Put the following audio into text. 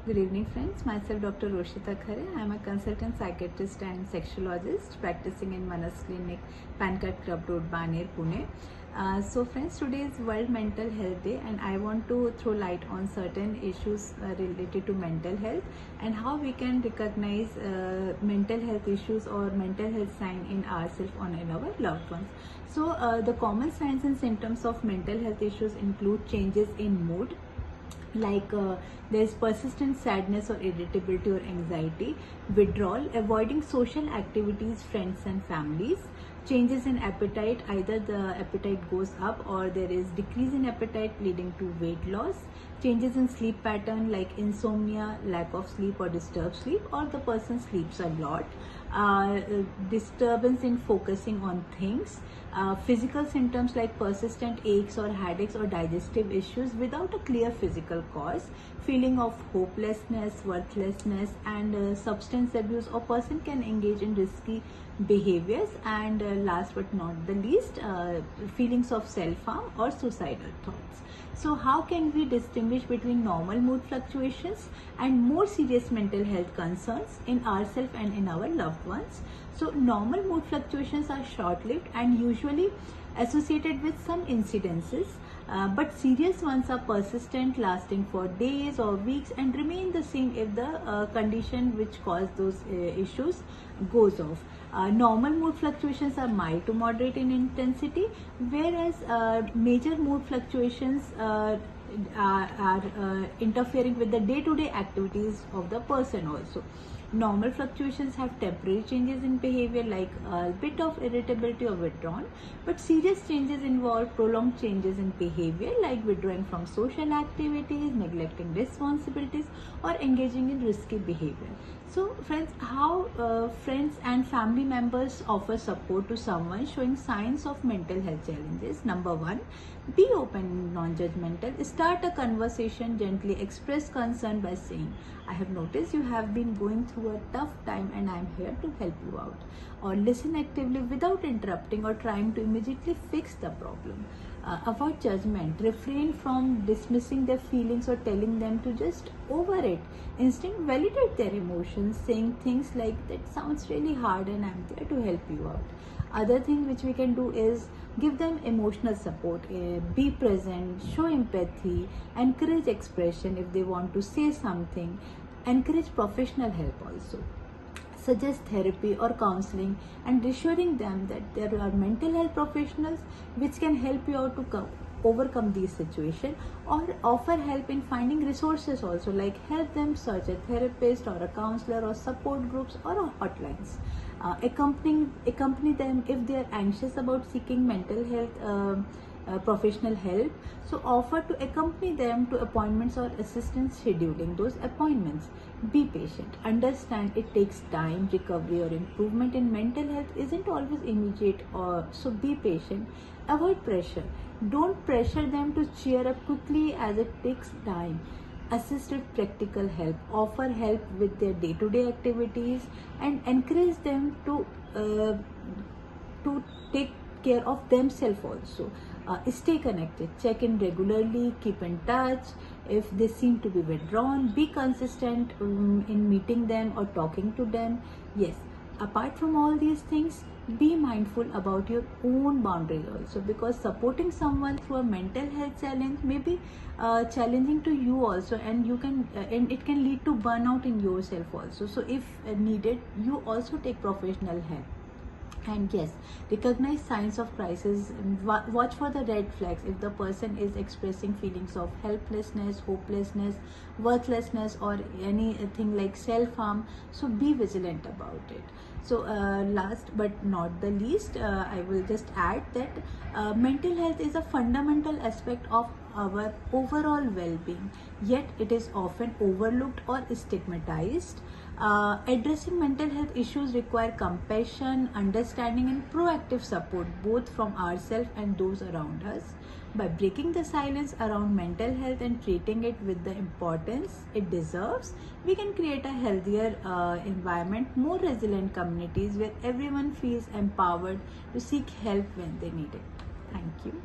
Good evening, friends. Myself, Dr. Roshita Khare. I am a consultant psychiatrist and sexologist practicing in Manas Clinic, Pankaj Club Road, Baner, Pune. So, friends, today is World Mental Health Day, and I want to throw light on certain issues related to mental health and how we can recognize mental health issues or mental health sign in ourselves or in our loved ones. So, the common signs and symptoms of mental health issues include changes in mood, like there's persistent sadness or irritability or anxiety, withdrawal, avoiding social activities, friends and families, changes in appetite, either the appetite goes up or there is decrease in appetite leading to weight loss, changes in sleep pattern like insomnia, lack of sleep or disturbed sleep, or the person sleeps a lot, disturbance in focusing on things, physical symptoms like persistent aches or headaches or digestive issues without a clear physical cause, feeling of hopelessness, worthlessness, and substance abuse, or person can engage in risky behaviors, and last but not the least, feelings of self-harm or suicidal thoughts. So how can we distinguish between normal mood fluctuations and more serious mental health concerns in ourselves and in our loved ones? So normal mood fluctuations are short-lived and usually associated with some incidences, but serious ones are persistent, lasting for days or weeks, and remain the same if the condition which caused those issues goes off. Normal mood fluctuations are mild to moderate in intensity, whereas major mood fluctuations are interfering with the day-to-day activities of the person also. Normal fluctuations have temporary changes in behavior like a bit of irritability or withdrawal, but serious changes involve prolonged changes in behavior like withdrawing from social activities, neglecting responsibilities, or engaging in risky behavior. So friends, how friends and family members offer support to someone showing signs of mental health challenges. Number one, be open, non-judgmental. Start a conversation, gently express concern by saying, I have noticed you have been going through a tough time and I am here to help you out. Or listen actively without interrupting or trying to immediately fix the problem. Avoid judgment. Refrain from dismissing their feelings or telling them to just over it. Instead, validate their emotions, saying things like, that sounds really hard and I'm there to help you out. Other thing which we can do is give them emotional support, be present, show empathy, encourage expression if they want to say something, encourage professional help also. Suggest therapy or counseling and reassuring them that there are mental health professionals which can help you out to overcome these situations, or offer help in finding resources also, like help them search a therapist or a counselor or support groups or hotlines. Accompany them if they are anxious about seeking mental health professional help. So offer to accompany them to appointments or assistance scheduling those appointments. Be patient. Understand it takes time. Recovery or improvement in mental health isn't always immediate, or so be patient. Avoid pressure. Don't pressure them to cheer up quickly as it takes time. Assist with practical help. Offer help with their day-to-day activities and encourage them to take care of themselves also. Stay connected, check in regularly, keep in touch. If they seem to be withdrawn, be consistent in meeting them or talking to them. Yes, apart from all these things, be mindful about your own boundaries also, because supporting someone through a mental health challenge may be challenging to you also, and you can and it can lead to burnout in yourself also. So if needed, you also take professional help. And yes, recognize signs of crisis. Watch for the red flags. If the person is expressing feelings of helplessness, hopelessness, worthlessness, or anything like self-harm, so be vigilant about it. So last but not the least, I will just add that mental health is a fundamental aspect of our overall well-being, yet it is often overlooked or stigmatized. Addressing mental health issues require compassion, understanding, and proactive support both from ourselves and those around us. By breaking the silence around mental health and treating it with the importance it deserves, we can create a healthier environment, more resilient communities where everyone feels empowered to seek help when they need it. Thank you.